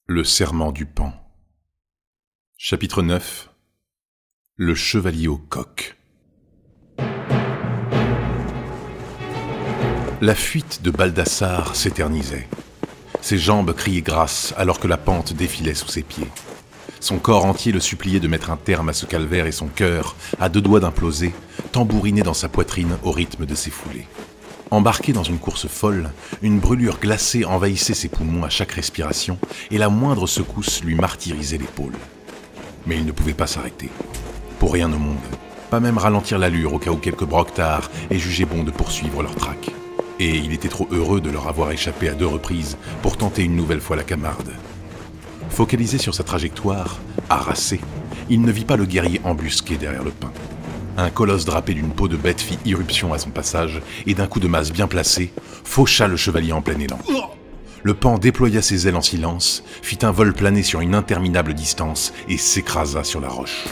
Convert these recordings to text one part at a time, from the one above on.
Le serment du Pan. Chapitre 9. Le chevalier au coq. La fuite de Baldassare s'éternisait. Ses jambes criaient grâce alors que la pente défilait sous ses pieds. Son corps entier le suppliait de mettre un terme à ce calvaire et son cœur, à deux doigts d'imploser, tambourinait dans sa poitrine au rythme de ses foulées. Embarqué dans une course folle, une brûlure glacée envahissait ses poumons à chaque respiration et la moindre secousse lui martyrisait l'épaule. Mais il ne pouvait pas s'arrêter. Pour rien au monde. Pas même ralentir l'allure au cas où quelques broctards aient jugé bon de poursuivre leur traque. Et il était trop heureux de leur avoir échappé à 2 reprises pour tenter une nouvelle fois la Camarde. Focalisé sur sa trajectoire, harassé, il ne vit pas le guerrier embusqué derrière le pin. Un colosse drapé d'une peau de bête fit irruption à son passage et d'un coup de masse bien placé, faucha le chevalier en plein élan. Le pan déploya ses ailes en silence, fit un vol plané sur une interminable distance et s'écrasa sur la roche.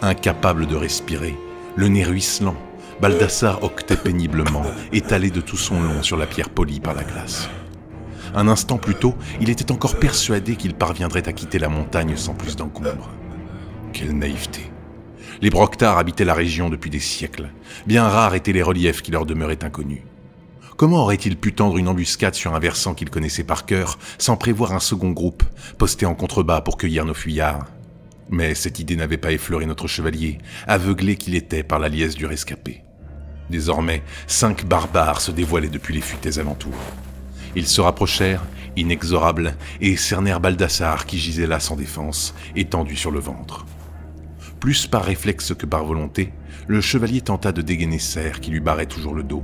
Incapable de respirer, le nez ruisselant, Baldassare octait péniblement, étalé de tout son long sur la pierre polie par la glace. Un instant plus tôt, il était encore persuadé qu'il parviendrait à quitter la montagne sans plus d'encombre. Quelle naïveté! Les broctards habitaient la région depuis des siècles. Bien rares étaient les reliefs qui leur demeuraient inconnus. Comment aurait-il pu tendre une embuscade sur un versant qu'il connaissait par cœur, sans prévoir un second groupe, posté en contrebas pour cueillir nos fuyards? Mais cette idée n'avait pas effleuré notre chevalier, aveuglé qu'il était par la liesse du rescapé. Désormais, 5 barbares se dévoilaient depuis les futaies alentours. Ils se rapprochèrent, inexorables, et cernèrent Baldassare qui gisait là sans défense, étendu sur le ventre. Plus par réflexe que par volonté, le chevalier tenta de dégainer Serre qui lui barrait toujours le dos.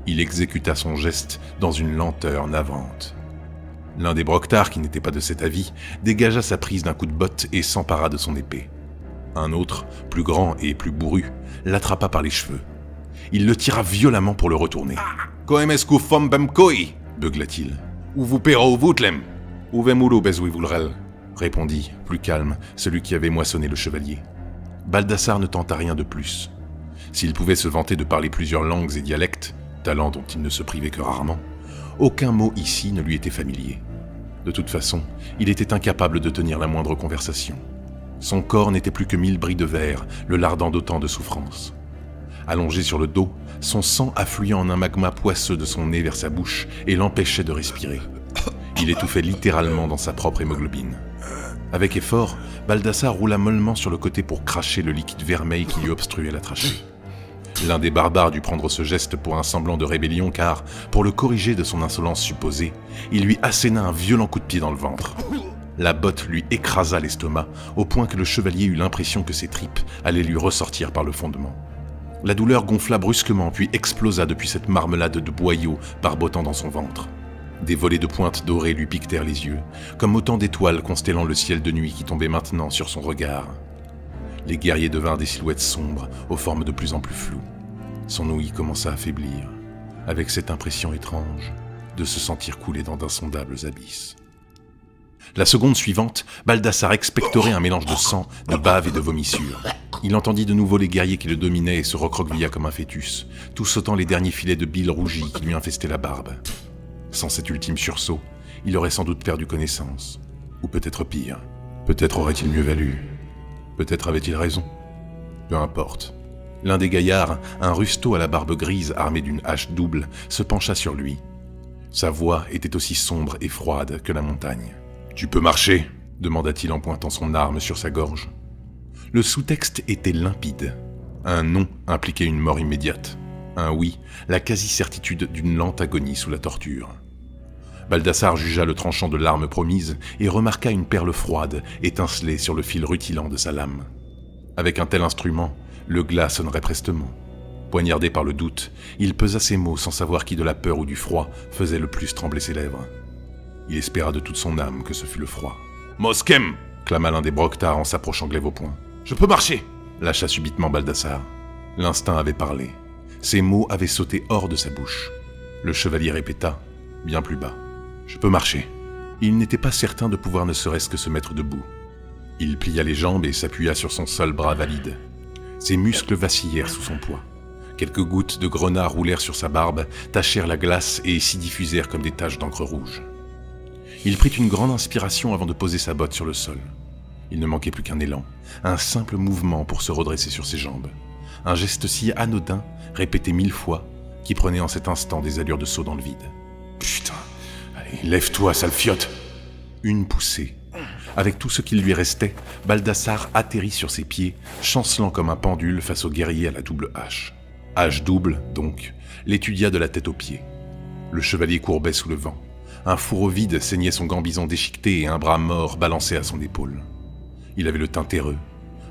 Il exécuta son geste dans une lenteur navrante. L'un des broctards, qui n'était pas de cet avis, dégagea sa prise d'un coup de botte et s'empara de son épée. Un autre, plus grand et plus bourru, l'attrapa par les cheveux. Il le tira violemment pour le retourner. « Koemesku fombem koi » beugla-t-il. « Ou vous pero vutlem »« Uvemulu bezouivulrel » répondit, plus calme, celui qui avait moissonné le chevalier. Baldassare ne tenta rien de plus. S'il pouvait se vanter de parler plusieurs langues et dialectes, talent dont il ne se privait que rarement, aucun mot ici ne lui était familier. De toute façon, il était incapable de tenir la moindre conversation. Son corps n'était plus que 1000 bris de verre, le lardant d'autant de souffrance. Allongé sur le dos, son sang affluait en un magma poisseux de son nez vers sa bouche et l'empêchait de respirer. Il étouffait littéralement dans sa propre hémoglobine. Avec effort, Baldassare roula mollement sur le côté pour cracher le liquide vermeil qui lui obstruait la trachée. L'un des barbares dut prendre ce geste pour un semblant de rébellion car, pour le corriger de son insolence supposée, il lui asséna un violent coup de pied dans le ventre. La botte lui écrasa l'estomac, au point que le chevalier eut l'impression que ses tripes allaient lui ressortir par le fondement. La douleur gonfla brusquement puis explosa depuis cette marmelade de boyaux barbotant dans son ventre. Des volées de pointes dorées lui piquetèrent les yeux, comme autant d'étoiles constellant le ciel de nuit qui tombait maintenant sur son regard. Les guerriers devinrent des silhouettes sombres, aux formes de plus en plus floues. Son ouïe commença à faiblir, avec cette impression étrange de se sentir couler dans d'insondables abysses. La seconde suivante, Baldassare expectorait un mélange de sang, de bave et de vomissures. Il entendit de nouveau les guerriers qui le dominaient et se recroquevilla comme un fœtus, tout sautant les derniers filets de bile rougie qui lui infestaient la barbe. Sans cet ultime sursaut, il aurait sans doute perdu connaissance. Ou peut-être pire. Peut-être aurait-il mieux valu. Peut-être avait-il raison. Peu importe. L'un des gaillards, un rustaud à la barbe grise armé d'une hache double, se pencha sur lui. Sa voix était aussi sombre et froide que la montagne. « Tu peux marcher » demanda-t-il en pointant son arme sur sa gorge. Le sous-texte était limpide. Un non impliquait une mort immédiate. Un oui, la quasi-certitude d'une lente agonie sous la torture. Baldassare jugea le tranchant de l'arme promise et remarqua une perle froide étinceler sur le fil rutilant de sa lame. Avec un tel instrument, le glas sonnerait prestement. Poignardé par le doute, il pesa ses mots sans savoir qui de la peur ou du froid faisait le plus trembler ses lèvres. Il espéra de toute son âme que ce fût le froid. « Moskem » clama l'un des broctards en s'approchant glaive au poing. « Je peux marcher » lâcha subitement Baldassare. L'instinct avait parlé. Ces mots avaient sauté hors de sa bouche. Le chevalier répéta, bien plus bas. « Je peux marcher. » Il n'était pas certain de pouvoir ne serait-ce que se mettre debout. Il plia les jambes et s'appuya sur son seul bras valide. Ses muscles vacillèrent sous son poids. Quelques gouttes de grenat roulèrent sur sa barbe, tachèrent la glace et s'y diffusèrent comme des taches d'encre rouge. Il prit une grande inspiration avant de poser sa botte sur le sol. Il ne manquait plus qu'un élan, un simple mouvement pour se redresser sur ses jambes. Un geste si anodin, répété 1000 fois, qui prenait en cet instant des allures de saut dans le vide. Putain, allez, lève-toi, sale fiotte! Une poussée. Avec tout ce qu'il lui restait, Baldassare atterrit sur ses pieds, chancelant comme un pendule face au guerrier à la double hache. Hache double, donc, l'étudia de la tête aux pieds. Le chevalier courbait sous le vent. Un fourreau vide saignait son gambison déchiqueté et un bras mort balançait à son épaule. Il avait le teint terreux.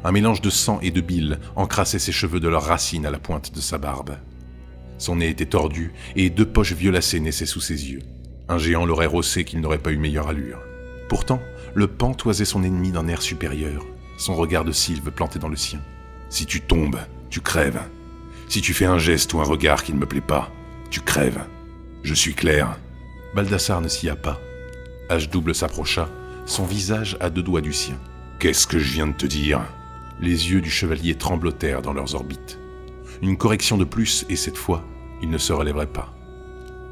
Un mélange de sang et de bile encrassait ses cheveux de leurs racines à la pointe de sa barbe. Son nez était tordu et 2 poches violacées naissaient sous ses yeux. Un géant l'aurait rossé qu'il n'aurait pas eu meilleure allure. Pourtant, le paon toisait son ennemi d'un air supérieur, son regard de sylve planté dans le sien. « Si tu tombes, tu crèves. Si tu fais un geste ou un regard qui ne me plaît pas, tu crèves. Je suis clair. » Baldassare ne s'y a pas. Hache double s'approcha, son visage à 2 doigts du sien. « Qu'est-ce que je viens de te dire ?» Les yeux du chevalier tremblotèrent dans leurs orbites. Une correction de plus, et cette fois, il ne se relèverait pas.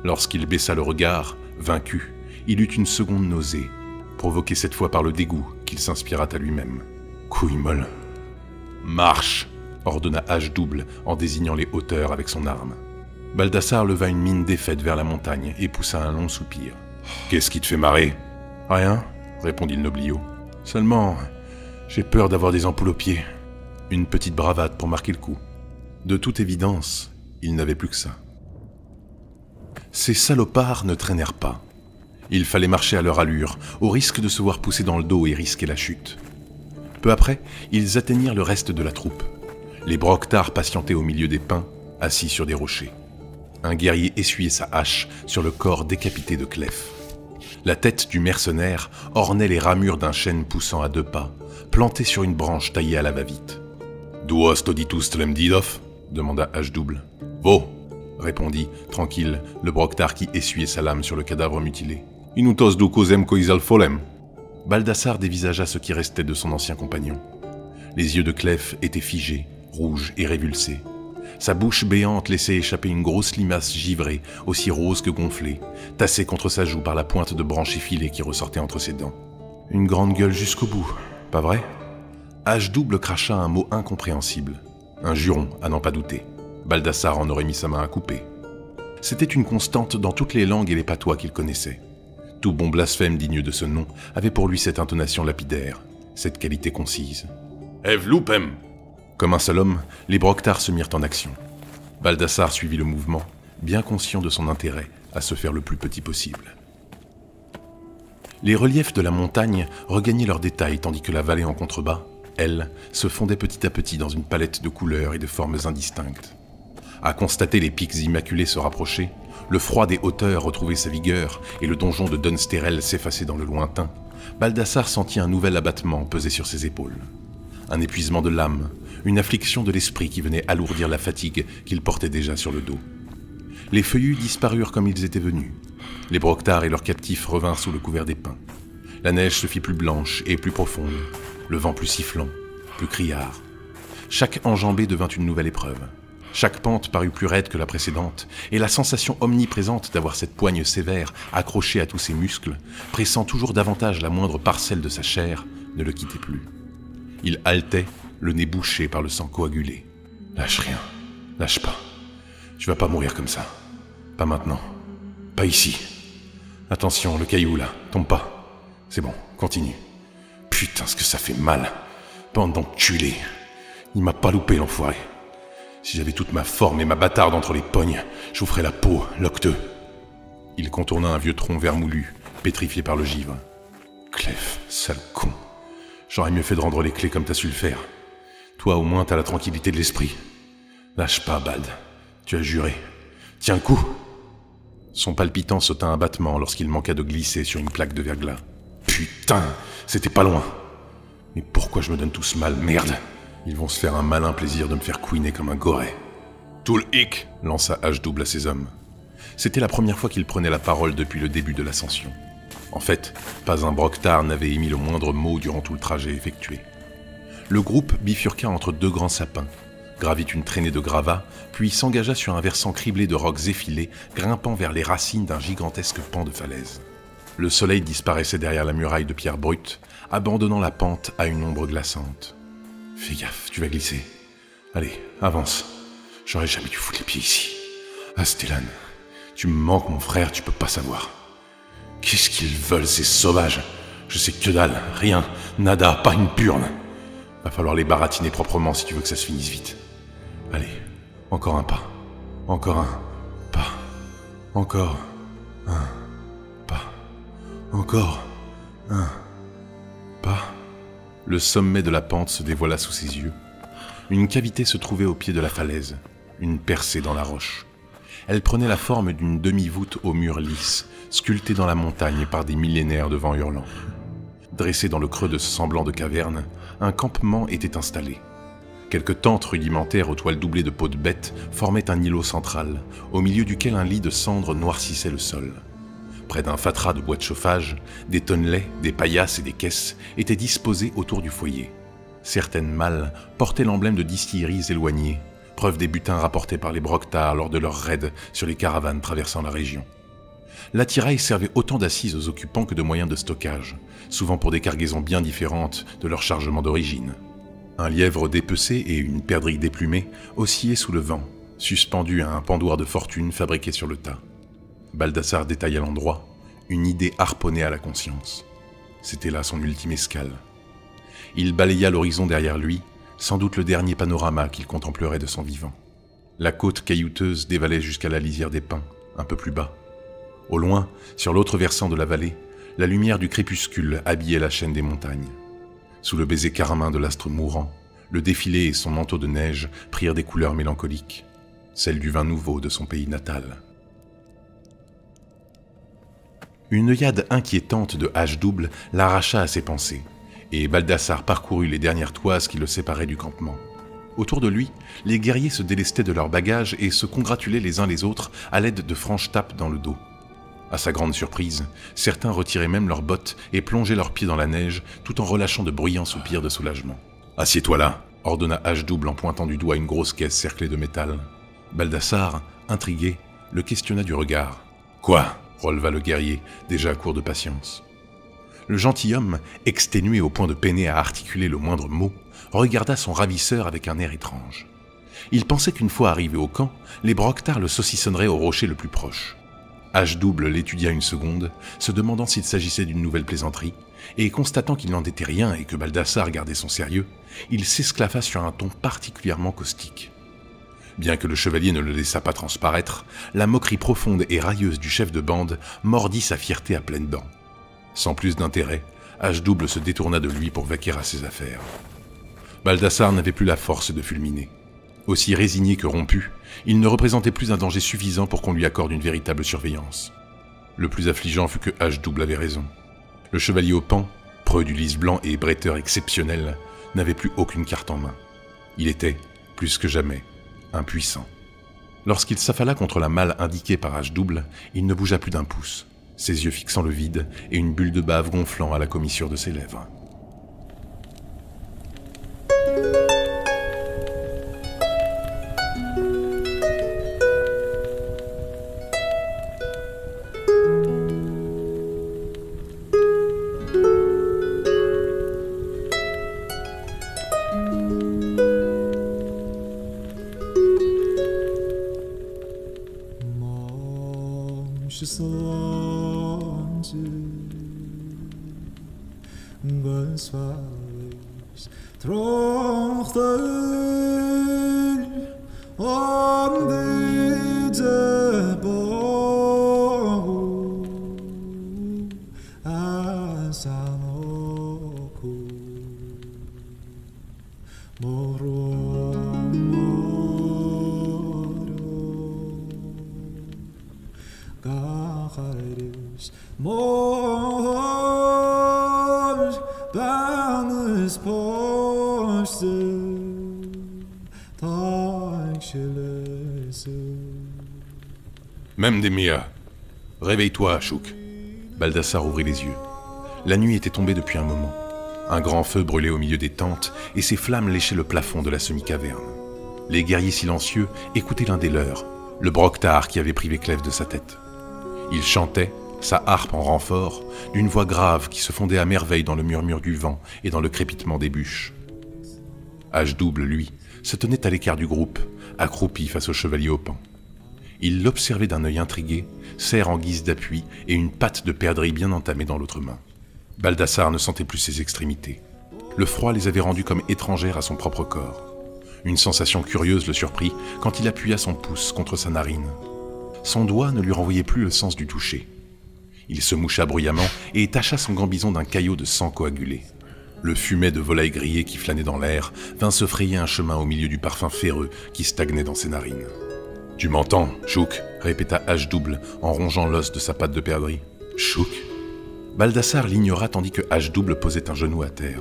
Lorsqu'il baissa le regard, vaincu, il eut une seconde nausée, provoquée cette fois par le dégoût qu'il s'inspira à lui-même. Couille molle. « Marche !» ordonna Hache double en désignant les hauteurs avec son arme. Baldassare leva une mine défaite vers la montagne et poussa un long soupir. « Qu'est-ce qui te fait marrer ?»« Rien, » répondit le noblio. « Seulement, j'ai peur d'avoir des ampoules aux pieds. » Une petite bravade pour marquer le coup. De toute évidence, il n'avait plus que ça. Ces salopards ne traînèrent pas. Il fallait marcher à leur allure, au risque de se voir pousser dans le dos et risquer la chute. Peu après, ils atteignirent le reste de la troupe. Les broctards patientaient au milieu des pins, assis sur des rochers. Un guerrier essuyait sa hache sur le corps décapité de Clef. La tête du mercenaire ornait les ramures d'un chêne poussant à 2 pas, planté sur une branche taillée à la va-vite. « Du hast du ditus Tlem-Didov » demanda Hache double. « Vo » répondit, tranquille, le broctard qui essuyait sa lame sur le cadavre mutilé. « Inutos du cosem coisal folem » Baldassare dévisagea ce qui restait de son ancien compagnon. Les yeux de Clef étaient figés, rouges et révulsés. Sa bouche béante laissait échapper une grosse limace givrée, aussi rose que gonflée, tassée contre sa joue par la pointe de branche effilée qui ressortait entre ses dents. Une grande gueule jusqu'au bout, pas vrai? Hache double cracha un mot incompréhensible. Un juron, à n'en pas douter. Baldassare en aurait mis sa main à couper. C'était une constante dans toutes les langues et les patois qu'il connaissait. Tout bon blasphème digne de ce nom avait pour lui cette intonation lapidaire, cette qualité concise. « Ev lupem !» Comme un seul homme, les broctards se mirent en action. Baldassare suivit le mouvement, bien conscient de son intérêt à se faire le plus petit possible. Les reliefs de la montagne regagnaient leurs détails tandis que la vallée en contrebas, elle, se fondait petit à petit dans une palette de couleurs et de formes indistinctes. À constater les pics immaculés se rapprocher, le froid des hauteurs retrouver sa vigueur et le donjon de Dunsterel s'effacer dans le lointain, Baldassare sentit un nouvel abattement peser sur ses épaules. Un épuisement de l'âme, une affliction de l'esprit qui venait alourdir la fatigue qu'il portait déjà sur le dos. Les feuillus disparurent comme ils étaient venus. Les broctards et leurs captifs revinrent sous le couvert des pins. La neige se fit plus blanche et plus profonde, le vent plus sifflant, plus criard. Chaque enjambée devint une nouvelle épreuve. Chaque pente parut plus raide que la précédente, et la sensation omniprésente d'avoir cette poigne sévère accrochée à tous ses muscles, pressant toujours davantage la moindre parcelle de sa chair, ne le quittait plus. Il haletait, le nez bouché par le sang coagulé. « Lâche rien, lâche pas. Tu vas pas mourir comme ça. Pas maintenant. Pas ici. Attention, le caillou là, tombe pas. C'est bon, continue. Putain, ce que ça fait mal. Bande d'enculés. Il m'a pas loupé, l'enfoiré. Si j'avais toute ma forme et ma bâtarde entre les pognes, je vous ferais la peau, l'octeux. » Il contourna un vieux tronc vermoulu, pétrifié par le givre. « Clef, sale con. J'aurais mieux fait de rendre les clés comme t'as su le faire. Toi, au moins, t'as la tranquillité de l'esprit. Lâche pas, Bald. Tu as juré. Tiens le coup !» Son palpitant sauta un battement lorsqu'il manqua de glisser sur une plaque de verglas. « Putain, c'était pas loin. Mais pourquoi je me donne tout ce mal, merde ? Ils vont se faire un malin plaisir de me faire couiner comme un goret. »« Tout le hic !» lança Hache double à ses hommes. C'était la première fois qu'il prenait la parole depuis le début de l'ascension. En fait, pas un broctard n'avait émis le moindre mot durant tout le trajet effectué. Le groupe bifurqua entre 2 grands sapins, gravit une traînée de gravats, puis s'engagea sur un versant criblé de rocs effilés, grimpant vers les racines d'un gigantesque pan de falaise. Le soleil disparaissait derrière la muraille de pierre brute, abandonnant la pente à une ombre glaçante. « Fais gaffe, tu vas glisser. Allez, avance. J'aurais jamais dû foutre les pieds ici. Ah, Stellan, tu me manques, mon frère, tu peux pas savoir. Qu'est-ce qu'ils veulent, ces sauvages? Je sais que dalle, rien, nada, pas une purne. Va falloir les baratiner proprement si tu veux que ça se finisse vite. Allez, encore un pas. Encore un pas. Encore un pas. Encore un pas. » Le sommet de la pente se dévoila sous ses yeux. Une cavité se trouvait au pied de la falaise, une percée dans la roche. Elle prenait la forme d'une demi-voûte aux murs lisses, sculptée dans la montagne par des millénaires de vents hurlants. Dressé dans le creux de ce semblant de caverne, un campement était installé. Quelques tentes rudimentaires aux toiles doublées de peaux de bête formaient un îlot central, au milieu duquel un lit de cendres noircissait le sol. Près d'un fatras de bois de chauffage, des tonnelets, des paillasses et des caisses étaient disposés autour du foyer. Certaines malles portaient l'emblème de distilleries éloignées, preuve des butins rapportés par les Broctars lors de leurs raids sur les caravanes traversant la région. L'attirail servait autant d'assises aux occupants que de moyens de stockage, souvent pour des cargaisons bien différentes de leur chargement d'origine. Un lièvre dépecé et une perdrix déplumée oscillaient sous le vent, suspendus à un pendoir de fortune fabriqué sur le tas. Baldassar détailla l'endroit, une idée harponnée à la conscience. C'était là son ultime escale. Il balaya l'horizon derrière lui, sans doute le dernier panorama qu'il contemplerait de son vivant. La côte caillouteuse dévalait jusqu'à la lisière des pins, un peu plus bas. Au loin, sur l'autre versant de la vallée, la lumière du crépuscule habillait la chaîne des montagnes. Sous le baiser carmin de l'astre mourant, le défilé et son manteau de neige prirent des couleurs mélancoliques, celles du vin nouveau de son pays natal. Une œillade inquiétante de hache double l'arracha à ses pensées, et Baldassar parcourut les dernières toises qui le séparaient du campement. Autour de lui, les guerriers se délestaient de leurs bagages et se congratulaient les uns les autres à l'aide de franches tapes dans le dos. À sa grande surprise, certains retiraient même leurs bottes et plongeaient leurs pieds dans la neige, tout en relâchant de bruyants soupirs de soulagement. « Assieds-toi là !» ordonna hache double en pointant du doigt une grosse caisse cerclée de métal. Baldassar, intrigué, le questionna du regard. « Quoi ?» releva le guerrier, déjà à court de patience. Le gentilhomme, exténué au point de peiner à articuler le moindre mot, regarda son ravisseur avec un air étrange. Il pensait qu'une fois arrivé au camp, les Broctars le saucissonneraient au rocher le plus proche. Hache double l'étudia une seconde, se demandant s'il s'agissait d'une nouvelle plaisanterie, et constatant qu'il n'en était rien et que Baldassar gardait son sérieux, il s'esclaffa sur un ton particulièrement caustique. Bien que le chevalier ne le laissât pas transparaître, la moquerie profonde et railleuse du chef de bande mordit sa fierté à pleines dents. Sans plus d'intérêt, hache double se détourna de lui pour vaquer à ses affaires. Baldassar n'avait plus la force de fulminer. Aussi résigné que rompu, il ne représentait plus un danger suffisant pour qu'on lui accorde une véritable surveillance. Le plus affligeant fut que hache double avait raison. Le chevalier au pan, preux du lys blanc et bretteur exceptionnel, n'avait plus aucune carte en main. Il était, plus que jamais, impuissant. Lorsqu'il s'affala contre la malle indiquée par hache double, il ne bougea plus d'un pouce, ses yeux fixant le vide et une bulle de bave gonflant à la commissure de ses lèvres. Même des Méas. Réveille-toi, Ashuk. Baldassar ouvrit les yeux. La nuit était tombée depuis un moment. Un grand feu brûlait au milieu des tentes et ses flammes léchaient le plafond de la semi-caverne. Les guerriers silencieux écoutaient l'un des leurs, le Broctar qui avait privé Clèves de sa tête. Il chantait, sa harpe en renfort, d'une voix grave qui se fondait à merveille dans le murmure du vent et dans le crépitement des bûches. H-double, lui, se tenait à l'écart du groupe, accroupi face au chevalier au pan. Il l'observait d'un œil intrigué, serre en guise d'appui et une patte de perdrix bien entamée dans l'autre main. Baldassare ne sentait plus ses extrémités. Le froid les avait rendues comme étrangères à son propre corps. Une sensation curieuse le surprit quand il appuya son pouce contre sa narine. Son doigt ne lui renvoyait plus le sens du toucher. Il se moucha bruyamment et tacha son gambison d'un caillot de sang coagulé. Le fumet de volaille grillée qui flânait dans l'air vint se frayer un chemin au milieu du parfum ferreux qui stagnait dans ses narines. « Tu m'entends, Chouk ?» répéta H-double en rongeant l'os de sa patte de perdrix. « Chouk ?» Baldassare l'ignora tandis que H-double posait un genou à terre.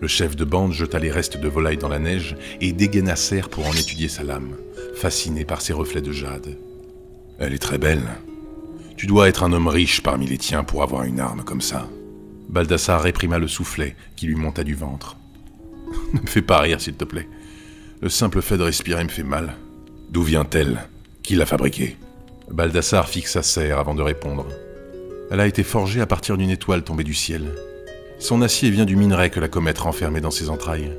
Le chef de bande jeta les restes de volaille dans la neige et dégaina Serre pour en étudier sa lame, fasciné par ses reflets de jade. « Elle est très belle. Tu dois être un homme riche parmi les tiens pour avoir une arme comme ça. » Baldassare réprima le soufflet qui lui monta du ventre. « Ne me fais pas rire, s'il te plaît. Le simple fait de respirer me fait mal. D'où vient-elle? Qui l'a fabriquée ?» Baldassare fixa Serre avant de répondre. « Elle a été forgée à partir d'une étoile tombée du ciel. Son acier vient du minerai que la comète renfermait dans ses entrailles. »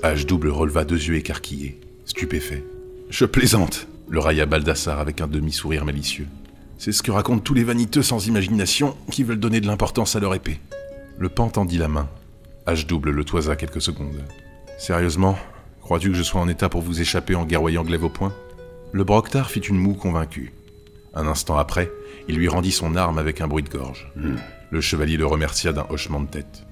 H-double releva 2 yeux écarquillés, stupéfait. « Je plaisante !» le railla Baldassare avec un demi-sourire malicieux. « C'est ce que racontent tous les vaniteux sans imagination qui veulent donner de l'importance à leur épée. » Le pan tendit la main. H-double le toisa quelques secondes. « Sérieusement, crois-tu que je sois en état pour vous échapper en guerroyant glaive au poing ?» Le broctard fit une moue convaincue. Un instant après, il lui rendit son arme avec un bruit de gorge. Le chevalier le remercia d'un hochement de tête.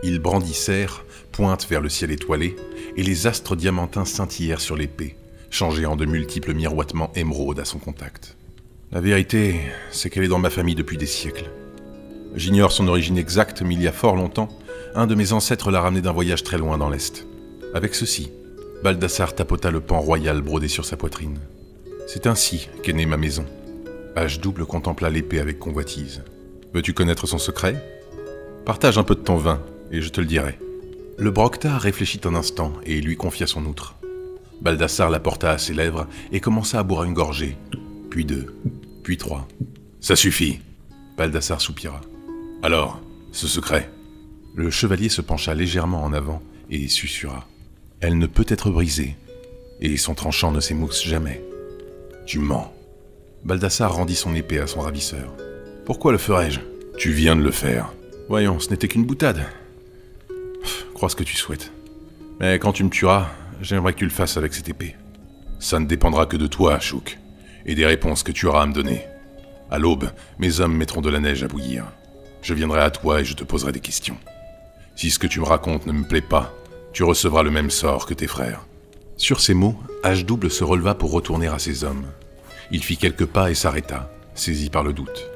Il brandit Serre, pointe vers le ciel étoilé, et les astres diamantins scintillèrent sur l'épée, changés en de multiples miroitements émeraudes à son contact. La vérité, c'est qu'elle est dans ma famille depuis des siècles. J'ignore son origine exacte, mais il y a fort longtemps, un de mes ancêtres l'a ramené d'un voyage très loin dans l'Est. Avec ceci, Baldassare tapota le pan royal brodé sur sa poitrine. C'est ainsi qu'est née ma maison. H-double contempla l'épée avec convoitise. Veux-tu connaître son secret? Partage un peu de ton vin, et je te le dirai. Le broctard réfléchit un instant et lui confia son outre. Baldassare la porta à ses lèvres et commença à boire une gorgée, puis 2, puis 3. Ça suffit. Baldassare soupira. Alors, ce secret? Le chevalier se pencha légèrement en avant et susurra. Elle ne peut être brisée, et son tranchant ne s'émousse jamais. Tu mens. Baldassare rendit son épée à son ravisseur. Pourquoi le ferais-je? Tu viens de le faire. Voyons, ce n'était qu'une boutade. Crois ce que tu souhaites. Mais quand tu me tueras, j'aimerais que tu le fasses avec cette épée. Ça ne dépendra que de toi, Chouk, et des réponses que tu auras à me donner. À l'aube, mes hommes mettront de la neige à bouillir. Je viendrai à toi et je te poserai des questions. Si ce que tu me racontes ne me plaît pas, tu recevras le même sort que tes frères. Sur ces mots, H-double se releva pour retourner à ses hommes. Il fit quelques pas et s'arrêta, saisi par le doute.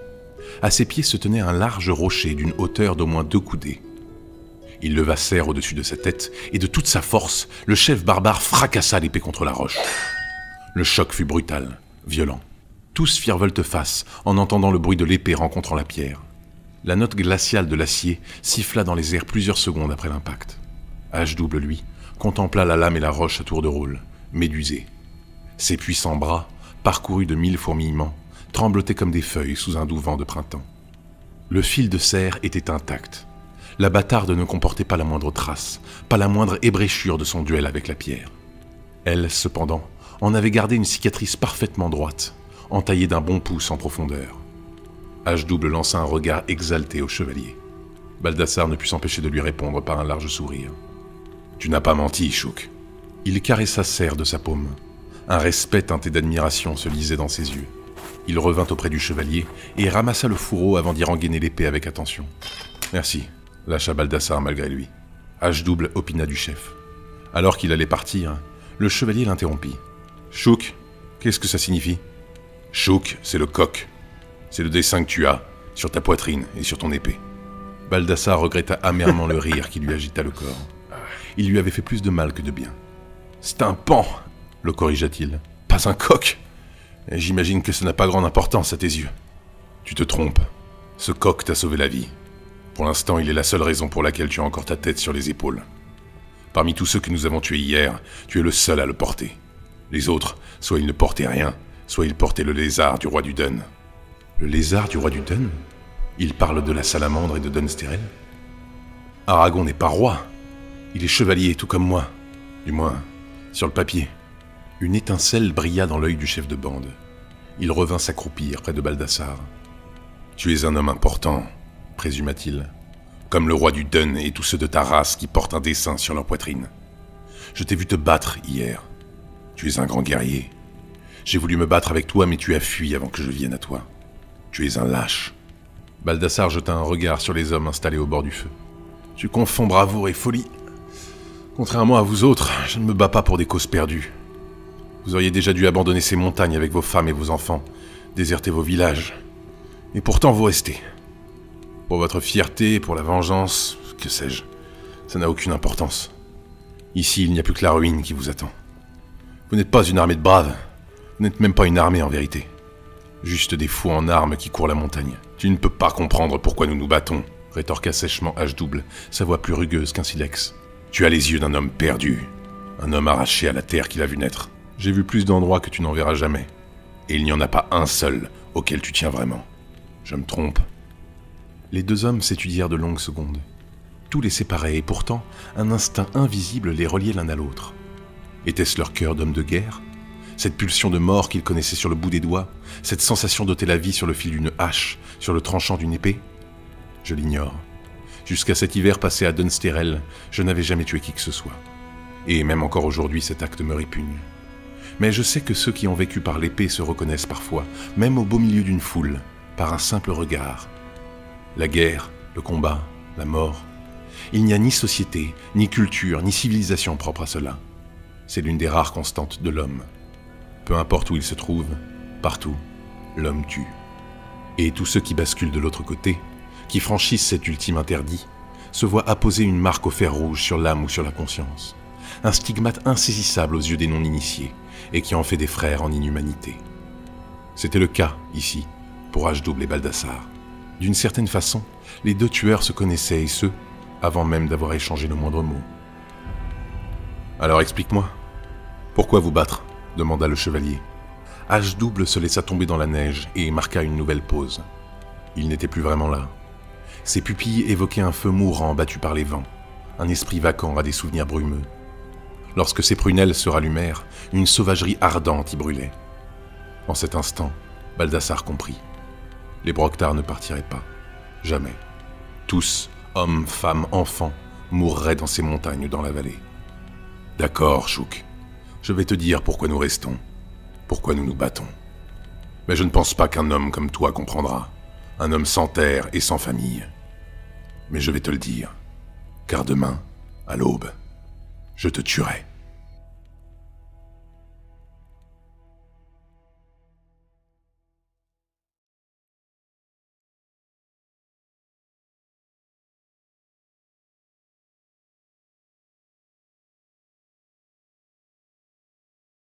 À ses pieds se tenait un large rocher d'une hauteur d'au moins 2 coudées. Il leva Serre au-dessus de sa tête, et de toute sa force, le chef barbare fracassa l'épée contre la roche. Le choc fut brutal, violent. Tous firent volte-face en entendant le bruit de l'épée rencontrant la pierre. La note glaciale de l'acier siffla dans les airs plusieurs secondes après l'impact. H-double, lui, contempla la lame et la roche à tour de rôle, médusé. Ses puissants bras, parcourus de 1000 fourmillements, tremblotaient comme des feuilles sous un doux vent de printemps. Le fil de Serre était intact. La bâtarde ne comportait pas la moindre trace, pas la moindre ébréchure de son duel avec la pierre. Elle, cependant, en avait gardé une cicatrice parfaitement droite, entaillée d'un bon pouce en profondeur. H-double lança un regard exalté au chevalier. Baldassare ne put s'empêcher de lui répondre par un large sourire. « Tu n'as pas menti, Chouk. » Il caressa Serre de sa paume. Un respect teinté d'admiration se lisait dans ses yeux. Il revint auprès du chevalier et ramassa le fourreau avant d'y rengainer l'épée avec attention. « Merci », lâcha Baldassare malgré lui. H-double opina du chef. Alors qu'il allait partir, le chevalier l'interrompit. « Chouk, qu'est-ce que ça signifie ?»« Chouk, c'est le coq. C'est le dessin que tu as, sur ta poitrine et sur ton épée. » Baldassare regretta amèrement le rire qui lui agita le corps. Il lui avait fait plus de mal que de bien. « C'est un pan !» le corrigea-t-il. « Pas un coq ! Et j'imagine que ça n'a pas grande importance à tes yeux. » « Tu te trompes. Ce coq t'a sauvé la vie. Pour l'instant, il est la seule raison pour laquelle tu as encore ta tête sur les épaules. Parmi tous ceux que nous avons tués hier, tu es le seul à le porter. Les autres, soit ils ne portaient rien, soit ils portaient le lézard du roi du Dun. Le lézard du roi du Dun? Il parle de la salamandre et de Dunsterel? Aragon n'est pas roi. Il est chevalier, tout comme moi. Du moins, sur le papier. Une étincelle brilla dans l'œil du chef de bande. Il revint s'accroupir près de Baldassare. « Tu es un homme important, présuma-t-il, comme le roi du Dun et tous ceux de ta race qui portent un dessin sur leur poitrine. Je t'ai vu te battre hier. Tu es un grand guerrier. J'ai voulu me battre avec toi, mais tu as fui avant que je vienne à toi. Tu es un lâche. » Baldassare jeta un regard sur les hommes installés au bord du feu. « Tu confonds bravoure et folie. Contrairement à vous autres, je ne me bats pas pour des causes perdues. Vous auriez déjà dû abandonner ces montagnes avec vos femmes et vos enfants, déserter vos villages. Et pourtant vous restez. Pour votre fierté, pour la vengeance, que sais-je, ça n'a aucune importance. Ici, il n'y a plus que la ruine qui vous attend. Vous n'êtes pas une armée de braves. Vous n'êtes même pas une armée en vérité. Juste des fous en armes qui courent la montagne. Tu ne peux pas comprendre pourquoi nous nous battons, rétorqua sèchement H-double, sa voix plus rugueuse qu'un silex. Tu as les yeux d'un homme perdu, un homme arraché à la terre qu'il a vu naître. J'ai vu plus d'endroits que tu n'en verras jamais. Et il n'y en a pas un seul auquel tu tiens vraiment. Je me trompe. Les deux hommes s'étudièrent de longues secondes. Tout les séparait et pourtant, un instinct invisible les reliait l'un à l'autre. Était-ce leur cœur d'homme de guerre? Cette pulsion de mort qu'ils connaissaient sur le bout des doigts? Cette sensation d'ôter la vie sur le fil d'une hache, sur le tranchant d'une épée? Je l'ignore. Jusqu'à cet hiver passé à Dunsterel, je n'avais jamais tué qui que ce soit. Et même encore aujourd'hui, cet acte me répugne. Mais je sais que ceux qui ont vécu par l'épée se reconnaissent parfois, même au beau milieu d'une foule, par un simple regard. La guerre, le combat, la mort, il n'y a ni société, ni culture, ni civilisation propre à cela. C'est l'une des rares constantes de l'homme. Peu importe où il se trouve, partout, l'homme tue. Et tous ceux qui basculent de l'autre côté, qui franchissent cet ultime interdit, se voient apposer une marque au fer rouge sur l'âme ou sur la conscience, un stigmate insaisissable aux yeux des non-initiés, et qui en fait des frères en inhumanité. C'était le cas, ici, pour H-double et Baldassare. D'une certaine façon, les deux tueurs se connaissaient, et ce, avant même d'avoir échangé le moindre mot. « Alors explique-moi, pourquoi vous battre ?» demanda le chevalier. H-double se laissa tomber dans la neige et marqua une nouvelle pause. Il n'était plus vraiment là. Ses pupilles évoquaient un feu mourant battu par les vents, un esprit vacant à des souvenirs brumeux. Lorsque ses prunelles se rallumèrent, une sauvagerie ardente y brûlait. En cet instant, Baldassare comprit. Les Broctars ne partiraient pas. Jamais. Tous, hommes, femmes, enfants, mourraient dans ces montagnes ou dans la vallée. D'accord, Chouk. Je vais te dire pourquoi nous restons, pourquoi nous nous battons. Mais je ne pense pas qu'un homme comme toi comprendra. Un homme sans terre et sans famille. Mais je vais te le dire, car demain, à l'aube, je te tuerai.